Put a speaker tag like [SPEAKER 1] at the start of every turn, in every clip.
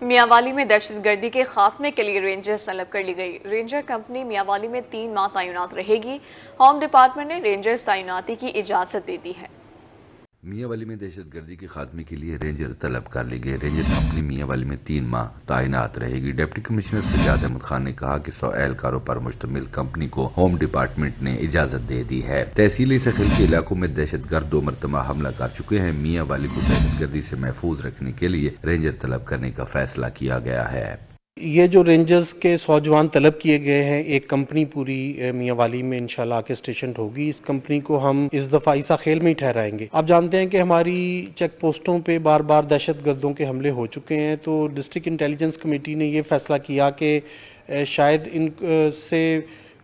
[SPEAKER 1] میاں والی میں دہشت گردی کے خاتمے کے لیے رینجرز طلب کر لی گئی۔ رینجر کمپنی میاں والی میں 3 ماہ تعینات رہے گی۔ ہوم ڈپارٹمنٹ نے رینجرز تعیناتی کی اجازت دے دی ہے۔
[SPEAKER 2] میاں والی میں دہشت گردی کے خاتمے کے لیے رینجر طلب کر لی گئی۔ رینجر کمپنی میاں والی میں 3 ماہ تعینات رہے گی۔ ڈپٹی کمشنر سجاد احمد خان نے کہا کہ 100 اہلکاروں پر مشتمل کمپنی کو ہوم ڈپارٹمنٹ نے اجازت دے دی ہے۔ تحصیل سخیل کے علاقوں میں دہشت گرد 2 مرتبہ حملہ کر چکے ہیں۔ میاں والی کو دہشت گردی سے محفوظ رکھنے کے لیے رینجر طلب کرنے کا فیصلہ کیا گیا ہے۔
[SPEAKER 3] یہ جو رینجرز کے 100 جوان طلب کیے گئے ہیں، ایک کمپنی پوری میاں والی میں انشاءاللہ آ کے اسٹیشنڈ ہوگی۔ اس کمپنی کو ہم اس دفعہ عیسیٰ خیل میں ہی ٹھہرائیں گے۔ آپ جانتے ہیں کہ ہماری چیک پوسٹوں پہ بار بار دہشت گردوں کے حملے ہو چکے ہیں، تو ڈسٹرکٹ انٹیلیجنس کمیٹی نے یہ فیصلہ کیا کہ شاید ان سے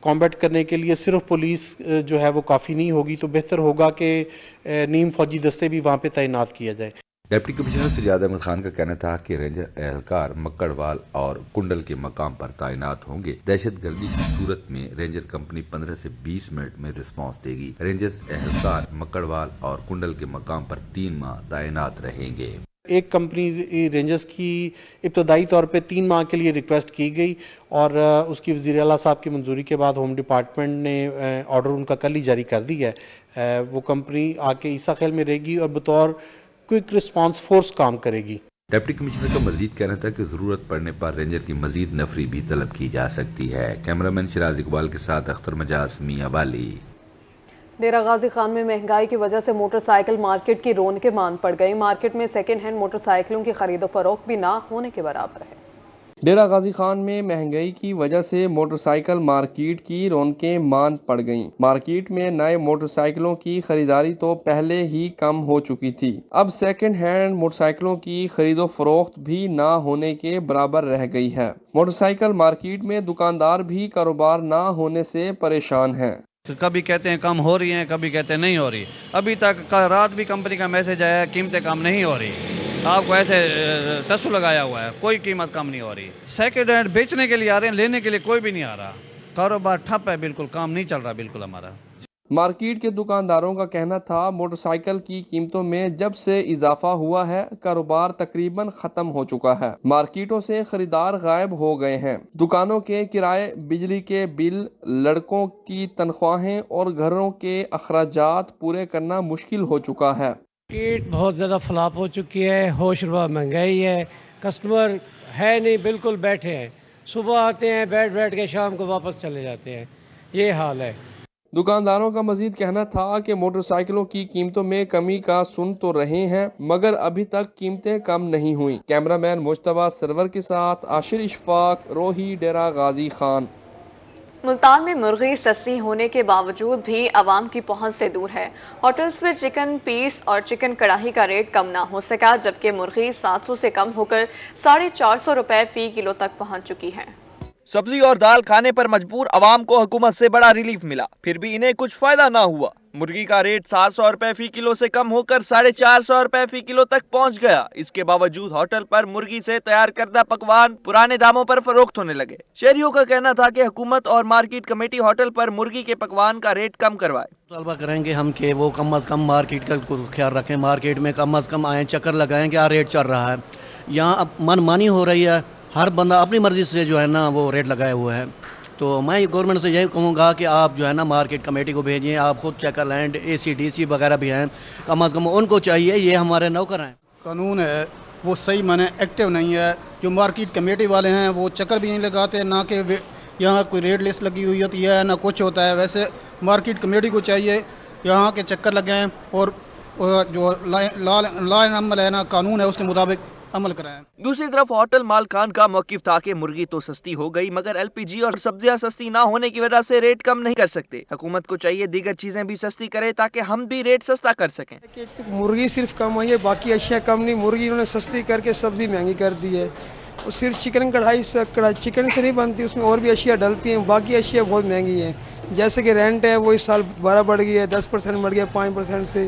[SPEAKER 3] کامبیٹ کرنے کے لیے صرف پولیس جو ہے وہ کافی نہیں ہوگی، تو بہتر ہوگا کہ نیم فوجی دستے بھی وہاں پہ تعینات کیا جائے۔
[SPEAKER 2] ڈپٹی کمشنر سجاد احمد خان کا کہنا تھا کہ رینجر اہلکار مکڑوال اور کنڈل کے مقام پر تعینات ہوں گے۔ دہشت گردی کی صورت میں رینجر کمپنی 15 سے 20 منٹ میں رسپانس دے گی۔ رینجر اہلکار مکڑوال اور کنڈل کے مقام پر 3 ماہ تعینات رہیں گے۔
[SPEAKER 3] ایک کمپنی رینجرز کی ابتدائی طور پہ 3 ماہ کے لیے ریکویسٹ کی گئی، اور اس کی وزیر اعلیٰ صاحب کی منظوری کے بعد ہوم ڈپارٹمنٹ نے آرڈر ان کا کل ہی جاری کر دیا ہے۔ وہ کمپنی آ کے عیسیٰ خیل میں رہے گی اور بطور کوئک رسپانس فورس کام کرے گی۔
[SPEAKER 2] ڈپٹی کمشنر کا مزید کہنا تھا کہ ضرورت پڑنے پر رینجر کی مزید نفری بھی طلب کی جا سکتی ہے۔ کیمرامین شراز اقبال کے ساتھ اختر مجاز، میاں والی۔
[SPEAKER 4] ڈیرہ غازی خان میں مہنگائی کی وجہ سے موٹر سائیکل مارکیٹ کی رونقیں ماند پڑ گئی۔ مارکیٹ میں سیکنڈ ہینڈ موٹر سائیکلوں کی خرید و فروخت بھی نہ ہونے کے برابر ہے۔
[SPEAKER 5] ڈیرہ غازی خان میں مہنگائی کی وجہ سے موٹر سائیکل مارکیٹ کی رونقیں ماند پڑ گئیں۔ مارکیٹ میں نئے موٹر سائیکلوں کی خریداری تو پہلے ہی کم ہو چکی تھی، اب سیکنڈ ہینڈ موٹر سائیکلوں کی خرید و فروخت بھی نہ ہونے کے برابر رہ گئی ہے۔ موٹر سائیکل مارکیٹ میں دکاندار بھی کاروبار نہ ہونے سے پریشان ہیں۔
[SPEAKER 6] کبھی کہتے ہیں کم ہو رہی ہیں، کبھی کہتے ہیں نہیں ہو رہی۔ ابھی تک رات بھی کمپنی کا میسج آیا ہے قیمتیں کم نہیں ہو رہی۔ آپ کو ایسے ٹسو لگایا ہوا ہے، کوئی قیمت کم نہیں ہو رہی۔ سیکنڈ ہینڈ بیچنے کے لیے آ رہے ہیں، لینے کے لیے کوئی بھی نہیں آ رہا۔ کاروبار ٹھپ ہے، بالکل کام نہیں چل رہا بالکل ہمارا۔
[SPEAKER 5] مارکیٹ کے دکانداروں کا کہنا تھا موٹر سائیکل کی قیمتوں میں جب سے اضافہ ہوا ہے کاروبار تقریباً ختم ہو چکا ہے۔ مارکیٹوں سے خریدار غائب ہو گئے ہیں۔ دکانوں کے کرائے، بجلی کے بل، لڑکوں کی تنخواہیں اور گھروں کے اخراجات پورے کرنا مشکل ہو چکا ہے۔
[SPEAKER 7] مارکیٹ بہت زیادہ فلاپ ہو چکی ہے، ہوش ربا مہنگائی ہے، کسٹمر ہے نہیں، بالکل بیٹھے ہیں، صبح آتے ہیں بیٹھ کے شام کو واپس چلے جاتے ہیں، یہ حال ہے۔
[SPEAKER 5] دکانداروں کا مزید کہنا تھا کہ موٹر سائیکلوں کی قیمتوں میں کمی کا سن تو رہے ہیں مگر ابھی تک قیمتیں کم نہیں ہوئیں۔ کیمرامین مجتبیٰ سرور کے ساتھ عاشر اشفاق، روہی، ڈیرہ غازی خان۔
[SPEAKER 1] ملتان میں مرغی سستی ہونے کے باوجود بھی عوام کی پہنچ سے دور ہے۔ ہوٹلز میں چکن پیس اور چکن کڑاہی کا ریٹ کم نہ ہو سکا، جبکہ مرغی 700 سے کم ہو کر 450 روپے فی کلو تک پہنچ چکی ہے۔
[SPEAKER 8] سبزی اور دال کھانے پر مجبور عوام کو حکومت سے بڑا ریلیف ملا، پھر بھی انہیں کچھ فائدہ نہ ہوا۔ مرغی کا ریٹ 700 روپے فی کلو سے کم ہو کر 450 روپے فی کلو تک پہنچ گیا۔ اس کے باوجود ہوٹل پر مرغی سے تیار کردہ پکوان پرانے داموں پر فروخت ہونے لگے۔ شہریوں کا کہنا تھا کہ حکومت اور مارکیٹ کمیٹی ہوٹل پر مرغی کے پکوان کا ریٹ کم کروائے۔
[SPEAKER 9] طلبہ کریں گے ہم کہ وہ کم از کم مارکیٹ کا خیال رکھیں، مارکیٹ میں کم از کم آئیں، چکر لگائیں کیا ریٹ چل رہا ہے۔ یہاں اب من مانی ہو رہی ہے، ہر بندہ اپنی مرضی سے جو ہے نا وہ ریٹ لگائے ہوئے ہے۔ تو میں گورنمنٹ سے یہی کہوں گا کہ آپ جو ہے نا مارکیٹ کمیٹی کو بھیجیں، آپ خود چیکر لینڈ ACDC وغیرہ بھی ہیں، کم از کم ان کو چاہیے، یہ ہمارے نوکر ہیں۔
[SPEAKER 10] قانون ہے وہ صحیح معنی ایکٹیو نہیں ہے۔ جو مارکیٹ کمیٹی والے ہیں وہ چکر بھی نہیں لگاتے، نہ کہ یہاں کوئی ریٹ لسٹ لگی ہوئی ہوتی ہے نہ کچھ ہوتا ہے۔ ویسے مارکیٹ کمیٹی کو چاہیے یہاں کے چکر لگائیں اور جو لا عمل ہے نا قانون ہے اس کے مطابق عمل کرائیں۔
[SPEAKER 8] دوسری طرف ہوٹل مالکان کا موقف تھا کہ مرغی تو سستی ہو گئی مگر LPG اور سبزیاں سستی نہ ہونے کی وجہ سے ریٹ کم نہیں کر سکتے۔ حکومت کو چاہیے دیگر چیزیں بھی سستی کرے تاکہ ہم بھی ریٹ سستا کر سکیں۔
[SPEAKER 7] مرغی صرف کم ہوئی ہے، باقی اشیاء کم نہیں، مرغی انہوں نے سستی کر کے سبزی مہنگی کر دی ہے۔ اور صرف چکن کڑھائی سے چکن سے نہیں بنتی، اس میں اور بھی اشیاء ڈلتی ہیں، باقی اشیاء بہت مہنگی ہیں۔ جیسے کہ رینٹ ہے وہ اس سال 12 بڑھ گئی ہے، 10% بڑھ گیا 5% سے،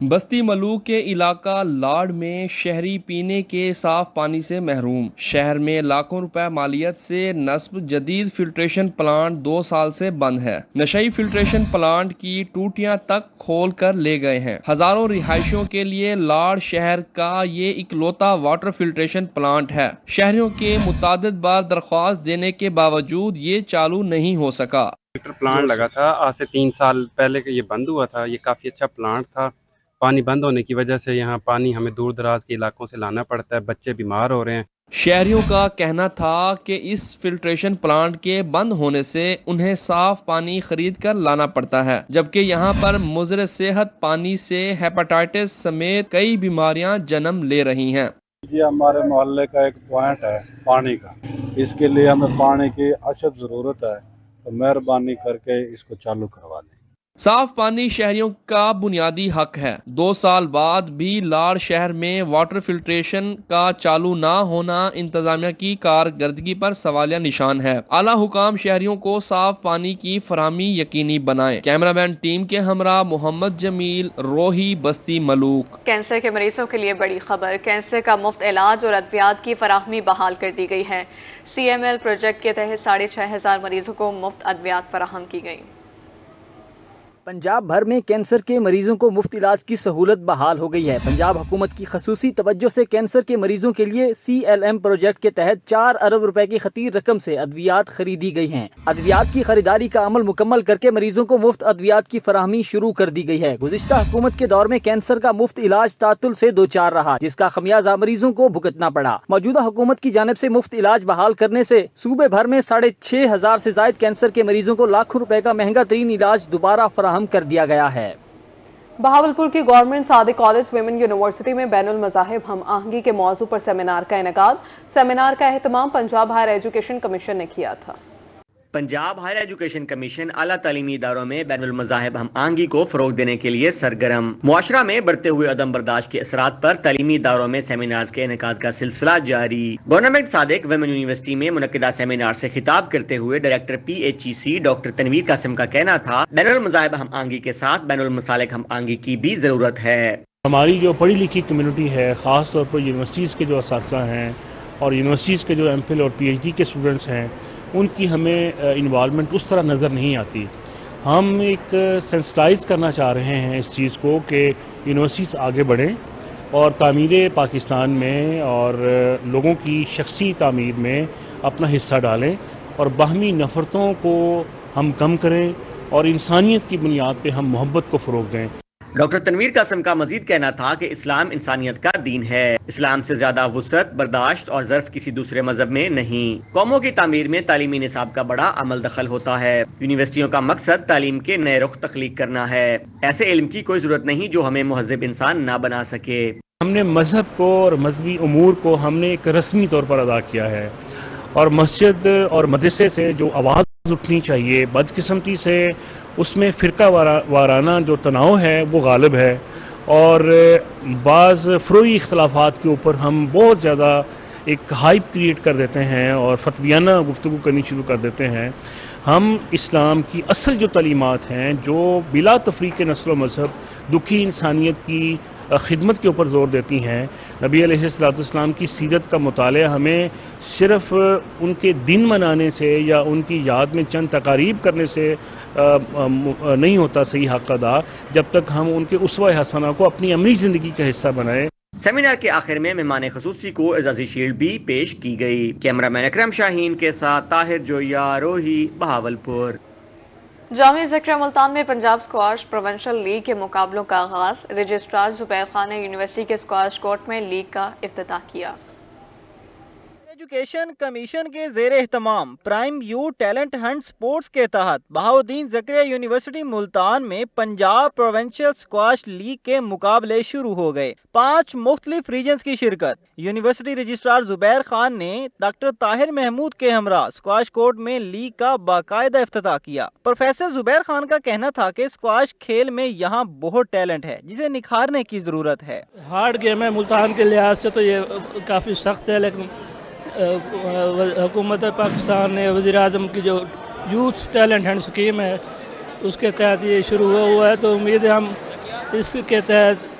[SPEAKER 5] بستی ملوک کے علاقہ لاڑ میں شہری پینے کے صاف پانی سے محروم۔ شہر میں لاکھوں روپے مالیت سے نصب جدید فلٹریشن پلانٹ 2 سال سے بند ہے۔ نشئی فلٹریشن پلانٹ کی ٹوٹیاں تک کھول کر لے گئے ہیں۔ ہزاروں رہائشیوں کے لیے لاڑ شہر کا یہ اکلوتا واٹر فلٹریشن پلانٹ ہے۔ شہریوں کے متعدد بار درخواست دینے کے باوجود یہ چالو نہیں ہو سکا۔
[SPEAKER 11] پلانٹ لگا تھا آج سے 3 سال پہلے یہ بند ہوا تھا۔ یہ کافی اچھا پلانٹ تھا۔ پانی بند ہونے کی وجہ سے یہاں پانی ہمیں دور دراز کے علاقوں سے لانا پڑتا ہے، بچے بیمار ہو رہے ہیں۔
[SPEAKER 5] شہریوں کا کہنا تھا کہ اس فلٹریشن پلانٹ کے بند ہونے سے انہیں صاف پانی خرید کر لانا پڑتا ہے، جبکہ یہاں پر مضر صحت پانی سے ہیپاٹائٹس سمیت کئی بیماریاں جنم لے رہی ہیں۔
[SPEAKER 12] یہ ہمارے محلے کا ایک پوائنٹ ہے پانی کا، اس کے لیے ہمیں پانی کی اشد ضرورت ہے، تو مہربانی کر کے اس کو چالو کروا دیں۔
[SPEAKER 5] صاف پانی شہریوں کا بنیادی حق ہے۔ 2 سال بعد بھی لاڑ شہر میں واٹر فلٹریشن کا چالو نہ ہونا انتظامیہ کی کارکردگی پر سوالیہ نشان ہے۔ اعلیٰ حکام شہریوں کو صاف پانی کی فراہمی یقینی بنائیں۔ کیمرہ مین ٹیم کے ہمراہ محمد جمیل، روہی، بستی ملوک۔
[SPEAKER 1] کینسر کے مریضوں کے لیے بڑی خبر، کینسر کا مفت علاج اور ادویات کی فراہمی بحال کر دی گئی ہے۔ CML پروجیکٹ کے تحت 6500 مریضوں کو مفت ادویات فراہم کی گئی۔
[SPEAKER 13] پنجاب بھر میں کینسر کے مریضوں کو مفت علاج کی سہولت بحال ہو گئی ہے۔ پنجاب حکومت کی خصوصی توجہ سے کینسر کے مریضوں کے لیے CLM پروجیکٹ کے تحت 4 ارب روپے کی خطیر رقم سے ادویات خریدی گئی ہیں۔ ادویات کی خریداری کا عمل مکمل کر کے مریضوں کو مفت ادویات کی فراہمی شروع کر دی گئی ہے۔ گزشتہ حکومت کے دور میں کینسر کا مفت علاج تعطل سے دوچار رہا، جس کا خمیازہ مریضوں کو بھگتنا پڑا۔ موجودہ حکومت کی جانب سے مفت علاج بحال کرنے سے صوبے بھر میں 6500 سے زائد کینسر کے مریضوں کو لاکھوں روپے کا مہنگا ترین علاج دوبارہ فراہم کر دیا گیا ہے۔
[SPEAKER 4] بہاولپور کی گورنمنٹ صادق کالج ویمن یونیورسٹی میں بین المذاہب ہم آہنگی کے موضوع پر سیمینار کا انعقاد۔ سیمینار کا اہتمام پنجاب ہائر ایجوکیشن کمیشن نے کیا تھا۔
[SPEAKER 14] پنجاب ہائر ایجوکیشن کمیشن اعلیٰ تعلیمی اداروں میں بین المذاہب ہم آہنگی کو فروغ دینے کے لیے سرگرم۔ معاشرہ میں بڑھتے ہوئے عدم برداشت کے اثرات پر تعلیمی اداروں میں سیمینارز کے انعقاد کا سلسلہ جاری۔ گورنمنٹ صادق ویمن یونیورسٹی میں منعقدہ سیمینار سے خطاب کرتے ہوئے director PHEC doctor Tanveer Qasim کا کہنا تھا، بین المذاہب ہم آہنگی کے ساتھ بین المسالک ہم آہنگی کی بھی ضرورت ہے۔
[SPEAKER 15] ہماری جو پڑھی لکھی کمیونٹی ہے، خاص طور پر یونیورسٹیز کے جو اساتذہ ہیں اور یونیورسٹیز کے جو MPhil اور PhD کے اسٹوڈنٹس ہیں، ان کی ہمیں انوالومنٹ اس طرح نظر نہیں آتی۔ ہم ایک سینسٹائز کرنا چاہ رہے ہیں اس چیز کو کہ یونیورسٹیز آگے بڑھیں اور تعمیر پاکستان میں اور لوگوں کی شخصی تعمیر میں اپنا حصہ ڈالیں اور باہمی نفرتوں کو ہم کم کریں اور انسانیت کی بنیاد پہ ہم محبت کو فروغ دیں۔
[SPEAKER 14] ڈاکٹر تنویر قاسم کا مزید کہنا تھا کہ اسلام انسانیت کا دین ہے۔ اسلام سے زیادہ وسعت، برداشت اور ظرف کسی دوسرے مذہب میں نہیں۔ قوموں کی تعمیر میں تعلیمی نصاب کا بڑا عمل دخل ہوتا ہے۔ یونیورسٹیوں کا مقصد تعلیم کے نئے رخ تخلیق کرنا ہے۔ ایسے علم کی کوئی ضرورت نہیں جو ہمیں مہذب انسان نہ بنا سکے۔
[SPEAKER 15] ہم نے مذہب کو اور مذہبی امور کو ہم نے ایک رسمی طور پر ادا کیا ہے، اور مسجد اور مدرسے سے جو آواز اٹھنی چاہیے بدقسمتی سے، اس میں فرقہ وارانہ جو تناؤ ہے وہ غالب ہے، اور بعض فروعی اختلافات کے اوپر ہم بہت زیادہ ایک ہائپ کریٹ کر دیتے ہیں اور فتویانہ گفتگو کرنی شروع کر دیتے ہیں۔ ہم اسلام کی اصل جو تعلیمات ہیں جو بلا تفریق نسل و مذہب دکھی انسانیت کی خدمت کے اوپر زور دیتی ہیں، نبی علیہ السلام کی سیرت کا مطالعہ ہمیں صرف ان کے دن منانے سے یا ان کی یاد میں چند تقاریب کرنے سے نہیں ہوتا صحیح حق ادا، جب تک ہم ان کے اسوہ حسنہ کو اپنی عملی زندگی کا حصہ بنائیں۔
[SPEAKER 14] سیمینار کے آخر میں مہمان خصوصی کو اعزازی شیلڈ بھی پیش کی گئی۔ کیمرہ مین اکرم شاہین کے ساتھ طاہر جویا، روہی، بہاولپور۔
[SPEAKER 1] جامعہ ذکر ملتان میں پنجاب اسکواش پروونشل لیگ کے مقابلوں کا آغاز۔ رجسٹرار زبیر خان نے یونیورسٹی کے اسکواش کورٹ میں لیگ کا افتتاح کیا۔
[SPEAKER 16] ایجوکیشن کمیشن کے زیر اہتمام prime youth talent hunt sports کے تحت بہاؤالدین زکریا یونیورسٹی ملتان میں پنجاب پروونشل اسکواش لیگ کے مقابلے شروع ہو گئے۔ 5 مختلف ریجنز کی شرکت۔ یونیورسٹی رجسٹرار زبیر خان نے ڈاکٹر طاہر محمود کے ہمراہ اسکواش کورٹ میں لیگ کا باقاعدہ افتتاح کیا۔ پروفیسر زبیر خان کا کہنا تھا کہ اسکواش کھیل میں یہاں بہت ٹیلنٹ ہے جسے نکھارنے کی ضرورت ہے۔
[SPEAKER 7] ہارڈ گیم ہے، ملتان کے لحاظ سے تو یہ کافی سخت ہے، لیکن حکومت پاکستان نے وزیر اعظم کی جو یوتھ ٹیلنٹ ہنٹ اسکیم ہے اس کے تحت یہ شروع ہوا ہے، تو امید ہے ہم اس کے تحت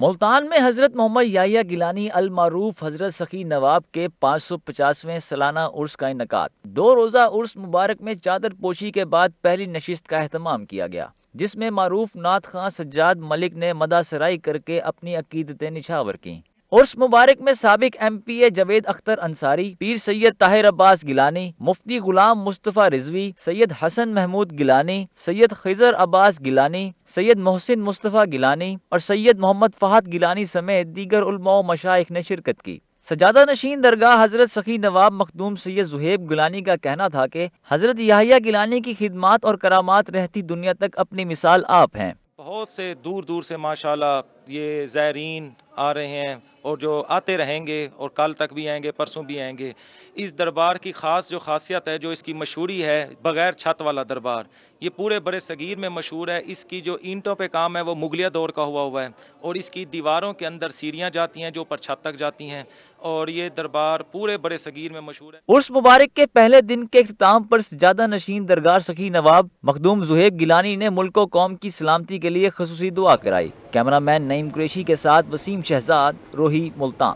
[SPEAKER 13] ملتان میں حضرت محمد یحییٰ گیلانی المعروف حضرت سخی نواب کے 550ویں سالانہ عرس کا انعقاد۔ 2 روزہ عرس مبارک میں چادر پوشی کے بعد پہلی نشست کا اہتمام کیا گیا، جس میں معروف نعت خواں سجاد ملک نے مدح سرائی کر کے اپنی عقیدتیں نچھاور کیں۔ عرس مبارک میں سابق MP جاوید اختر انصاری، پیر سید طاہر عباس گیلانی، مفتی غلام مصطفیٰ رضوی، سید حسن محمود گیلانی، سید خضر عباس گیلانی، سید محسن مصطفیٰ گیلانی اور سید محمد فہد گیلانی سمیت دیگر علماء و مشائخ نے شرکت کی۔ سجادہ نشین درگاہ حضرت سخی نواب مخدوم سید زہیب گیلانی کا کہنا تھا کہ حضرت یحییٰ گیلانی کی خدمات اور کرامات رہتی دنیا تک اپنی مثال آپ ہیں۔
[SPEAKER 6] بہت سے دور دور سے ماشاءاللہ یہ زائرین آ رہے ہیں اور جو آتے رہیں گے اور کل تک بھی آئیں گے، پرسوں بھی آئیں گے۔ اس دربار کی خاص جو خاصیت ہے، جو اس کی مشہوری ہے، بغیر چھت والا دربار، یہ پورے برے صغیر میں مشہور ہے۔ اس کی جو اینٹوں پہ کام ہے وہ مغلیہ دور کا ہوا ہے اور اس کی دیواروں کے اندر سیڑھیاں جاتی ہیں جو اوپر چھت تک جاتی ہیں اور یہ دربار پورے برے صغیر میں مشہور ہے۔
[SPEAKER 13] عرس مبارک کے پہلے دن کے اختتام پر سجادہ نشین درگاہ سخی نواب مخدوم زہیب گیلانی نے ملک و قوم کی سلامتی کے لیے خصوصی دعا کرائی۔ کیمرہ مین نعیم قریشی کے ساتھ وسیم شہزاد، روہی، ملتان۔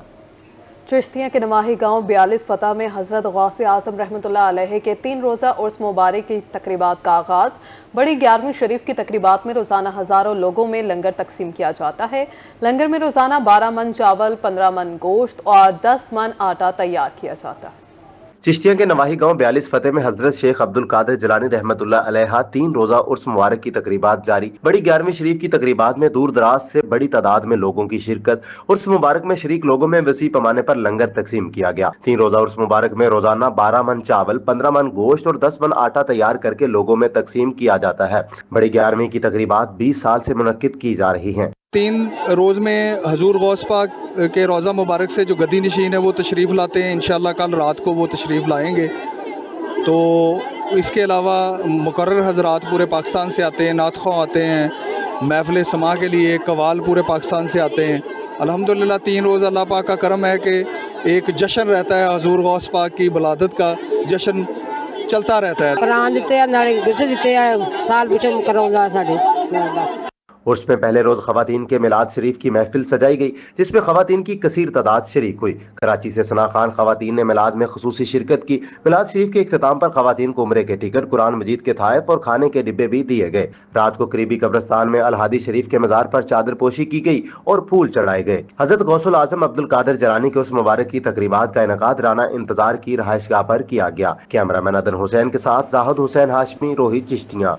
[SPEAKER 4] چشتیہ کے نواحی گاؤں 42 فتح میں حضرت غوث اعظم رحمۃ اللہ علیہ کے 3 روزہ عرس مبارک کی تقریبات کا آغاز۔ بڑی 11ویں شریف کی تقریبات میں روزانہ ہزاروں لوگوں میں لنگر تقسیم کیا جاتا ہے۔ لنگر میں روزانہ 12 من چاول، 15 من گوشت اور 10 من آٹا تیار کیا جاتا ہے۔
[SPEAKER 8] چشتیہ کے نواحی گاؤں 42 فتح میں حضرت شیخ عبدالقادر جیلانی رحمۃ اللہ علیہ 3 روزہ عرس مبارک کی تقریبات جاری۔ بڑی 11ویں شریف کی تقریبات میں دور دراز سے بڑی تعداد میں لوگوں کی شرکت۔ عرس مبارک میں شریک لوگوں میں وسیع پیمانے پر لنگر تقسیم کیا گیا۔ 3 روزہ عرس مبارک میں روزانہ 12 من چاول، 15 من گوشت اور 10 من آٹا تیار کر کے لوگوں میں تقسیم کیا جاتا ہے۔ بڑی 11ویں کی تقریبات 20 سال سے منعقد کی جا رہی ہیں۔
[SPEAKER 17] 3 روز میں حضور غوث پاک کے روزہ مبارک سے جو گدی نشین ہے وہ تشریف لاتے ہیں۔ انشاءاللہ کل رات کو وہ تشریف لائیں گے۔ تو اس کے علاوہ مقرر حضرات پورے پاکستان سے آتے ہیں، نعت خواں آتے ہیں، محفل سماع کے لیے قوال پورے پاکستان سے آتے ہیں۔ الحمدللہ 3 روز اللہ پاک کا کرم ہے کہ ایک جشن رہتا ہے، حضور غوث پاک کی ولادت کا جشن چلتا رہتا ہے۔
[SPEAKER 18] قرآن دیتے ہیں، نارے گسے دیتے ہیں، سال بچوں کروندہ ساڑھے۔
[SPEAKER 8] عرس میں پہلے روز خواتین کے میلاد شریف کی محفل سجائی گئی، جس میں خواتین کی کثیر تعداد شریک ہوئی۔ کراچی سے ثنا خان خواتین نے میلاد میں خصوصی شرکت کی۔ میلاد شریف کے اختتام پر خواتین کو عمرے کے ٹکٹ، قرآن مجید کے تحائف اور کھانے کے ڈبے بھی دیے گئے۔ رات کو قریبی قبرستان میں الہادی شریف کے مزار پر چادر پوشی کی گئی اور پھول چڑھائے گئے۔ حضرت غوث الاعظم عبدالقادر جیلانی کے عرس مبارک کی تقریبات کا انعقاد رانا انتظار کی رہائش گاہ پر کیا گیا۔ کیمرہ مین عدن حسین کے ساتھ زاہد حسین ہاشمی، روہی، چشتیاں۔